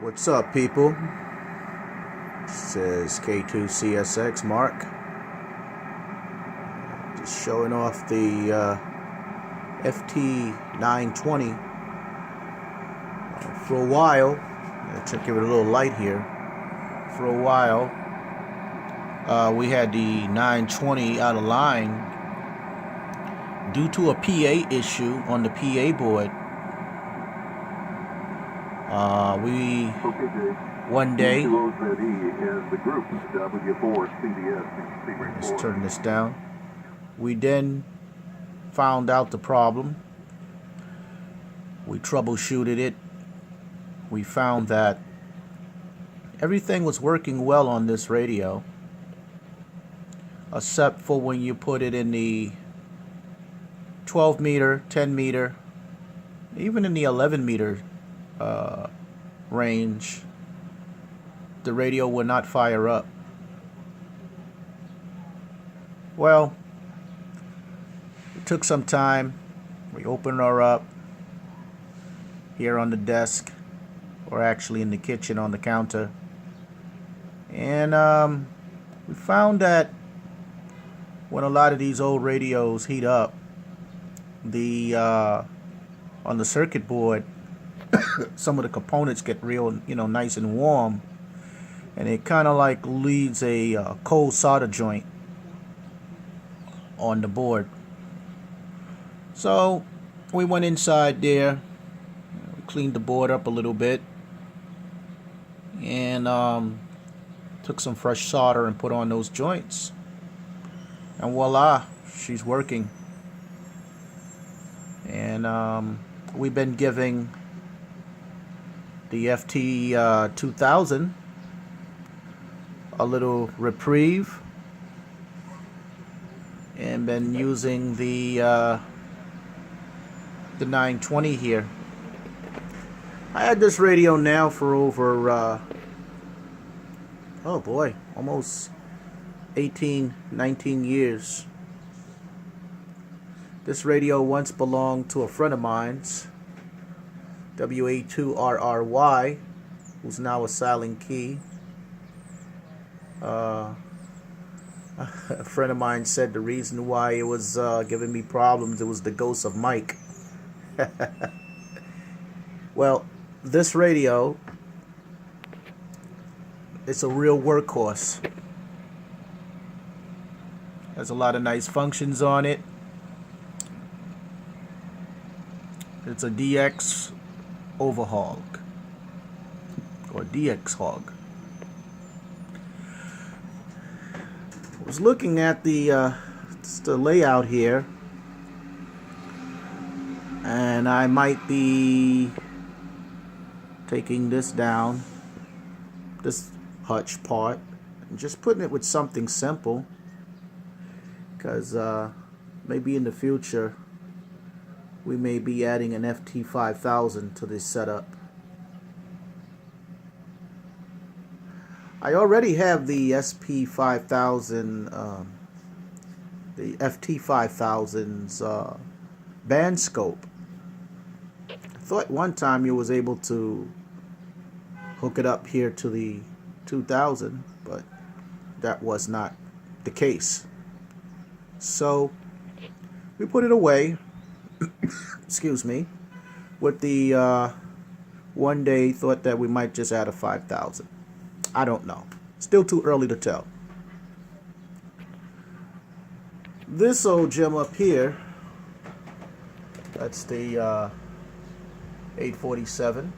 What's up, people? This is K2CSX Mark. Just showing off the ft-920. For a while, let's give it a little light here. For a while, we had the 920 out of line due to a PA issue on the PA board. One day, let's turn this down. We then found out the problem. We troubleshooted it. We found that everything was working well on this radio, except for when you put it in the 12 meter, 10 meter, even in the 11 meter range, the radio would not fire up. Well, it took some time. We opened her up here on the desk, or actually in the kitchen on the counter, and we found that when a lot of these old radios heat up, the on the circuit board, some of the components get real, nice and warm, and it kind of like leaves a cold solder joint on the board. So we went inside there, we cleaned the board up a little bit, and took some fresh solder and put on those joints, and voila, she's working. And we've been giving the ft-2000 a little reprieve, and been using the 920 here. I had this radio now for over oh boy, almost 19 years. This radio once belonged to a friend of mine's, WA2RRY, who's now a silent key. A friend of mine said the reason why it was giving me problems, it was the ghost of Mike. Well, this radio, it's a real workhorse. Has a lot of nice functions on it. It's a DX overhaul, or DX hog. I was looking at the layout here, and I might be taking this down, this hutch part, and just putting it with something simple, because maybe in the future we may be adding an ft-5000 to this setup. I already have the SP5000, the ft-5000's band scope. I thought one time you was able to hook it up here to the 2000, but that was not the case. So we put it away. Excuse me. With the one day thought that we might just add a 5000. I don't know. Still too early to tell. This old gem up here, that's the 847.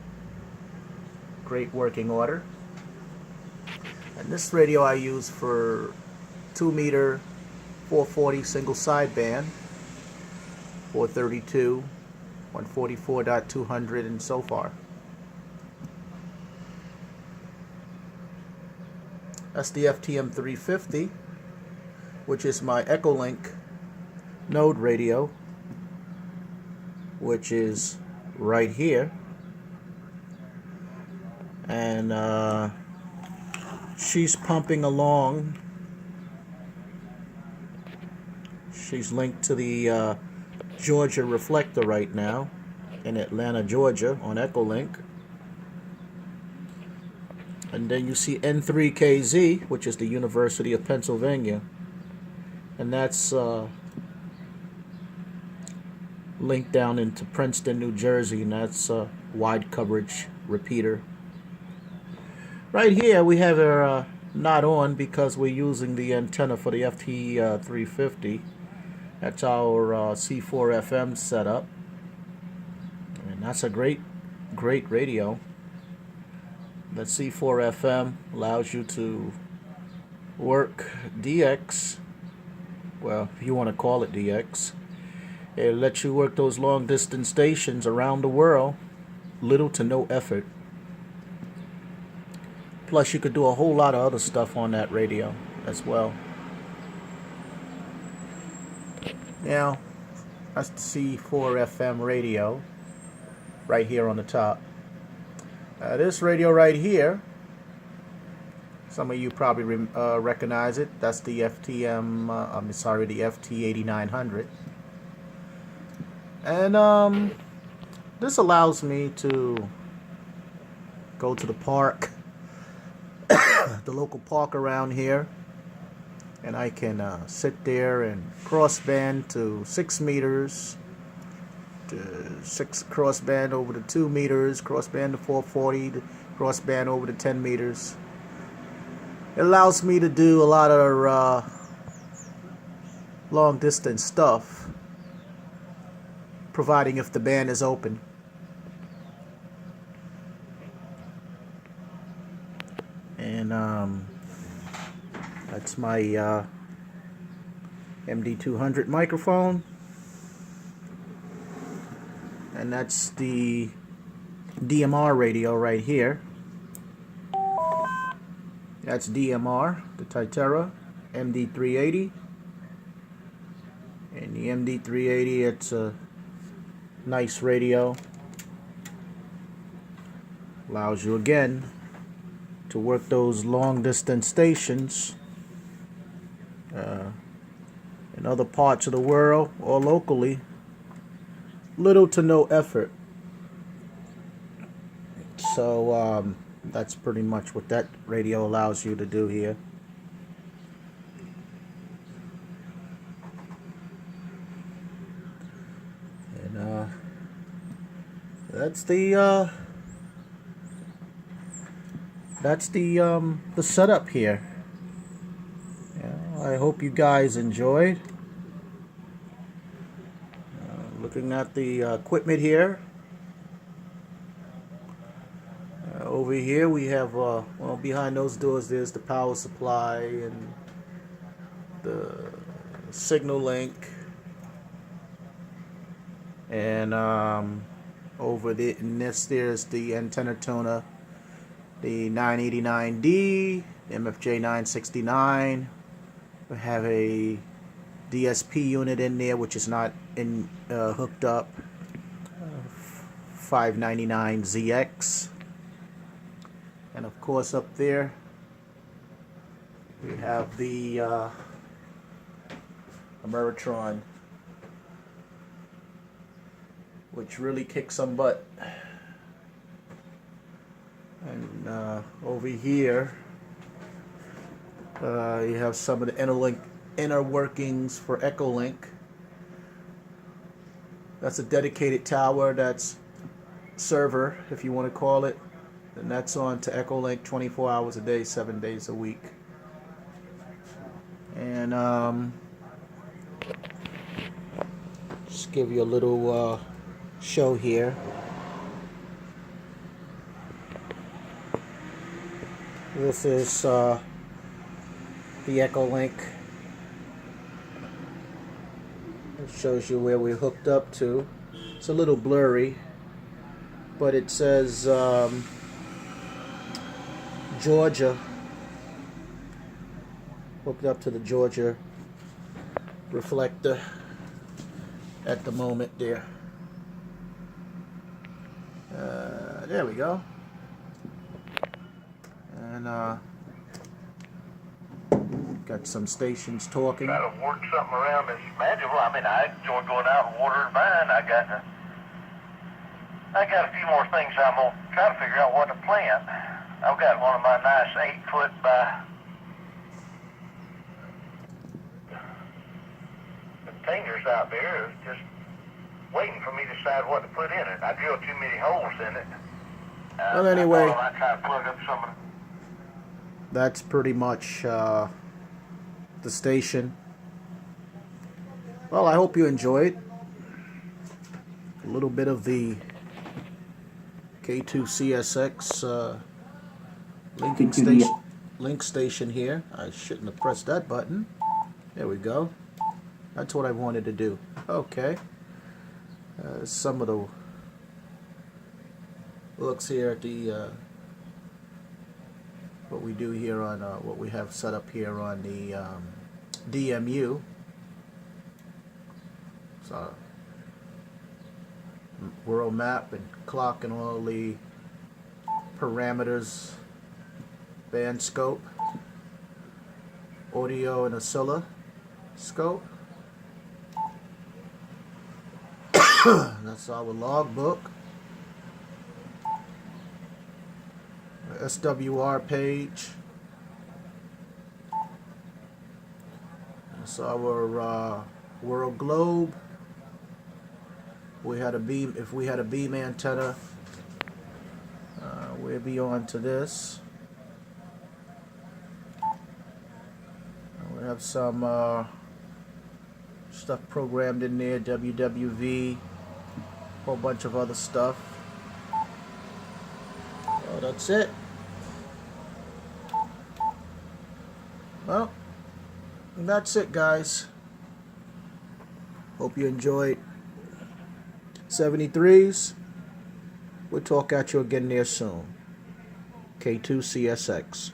Great working order. And this radio I use for 2 meter 440 single sideband, 432, 144.200, and so far. That's the FTM350, which is my Echolink node radio, which is right here. And she's pumping along. She's linked to the Georgia reflector right now in Atlanta, Georgia, on Echolink. And then you see N3KZ, which is the University of Pennsylvania. And that's linked down into Princeton, New Jersey, and that's a wide coverage repeater. Right here we have it not on because we're using the antenna for the ft-320. That's our C4 FM setup, and that's a great radio. The C4 FM allows you to work DX, well, if you want to call it DX. It lets you work those long distance stations around the world, little to no effort. Plus you could do a whole lot of other stuff on that radio as well. Now, that's the C4 FM radio right here on the top. This radio right here, some of you probably recognize it. That's the the ft-900. And this allows me to go to the park, the local park around here, and I can sit there and crossband to 6 meters, to crossband over to 2 meters, crossband to 440, to crossband over to 10 meters. It allows me to do a lot of long distance stuff, providing if the band is open. And that's my MD200 microphone, and that's the DMR radio right here. That's DMR, the Titera MD380, and the MD380, it's a nice radio. Allows you again to work those long distance stations in other parts of the world or locally, little to no effort. So that's pretty much what that radio allows you to do here. And that's the setup here. I hope you guys enjoyed. Looking at the equipment here. Over here we have, well, behind those doors there's the power supply and the signal link. And over in this there's the antenna tuner, the 989D, MFJ 969. We have a DSP unit in there which is not hooked up, 599ZX. And of course up there we have the Ameritron, which really kicks some butt. And over here you have some of the inner workings for Echolink. That's a dedicated tower, that's server if you want to call it, and that's on to Echolink 24 hours a day, 7 days a week. And just give you a little show here. This is the Echolink. It shows you where we're hooked up to. It's a little blurry, but it says Georgia. Hooked up to the Georgia reflector at the moment there. There we go. And got some stations talking. Try to work something around this manual. I mean, I enjoy going out and watering mine. I got a few more things I'm gonna try to figure out what to plant. I've got one of my nice 8-foot by containers out there, just waiting for me to decide what to put in it. I drilled too many holes in it. Well, anyway, I thought I might try to plug up some of that's pretty much the station. Well, I hope you enjoyed a little bit of the K2 CSX link station here. I shouldn't have pressed that button. There we go. That's what I wanted to do. Okay. Some of the looks here at the what we do here on what we have set up here on the DMU. So world map and clock and all the parameters, band scope, audio and oscilloscope. That's our logbook. SWR page. That's our world globe. We had a beam. If we had a beam antenna, we'll be on to this. We have some stuff programmed in there. WWV, whole bunch of other stuff. Oh, that's it. Well, that's it, guys. Hope you enjoyed 73s. We'll talk at you again there soon. K2 CSX.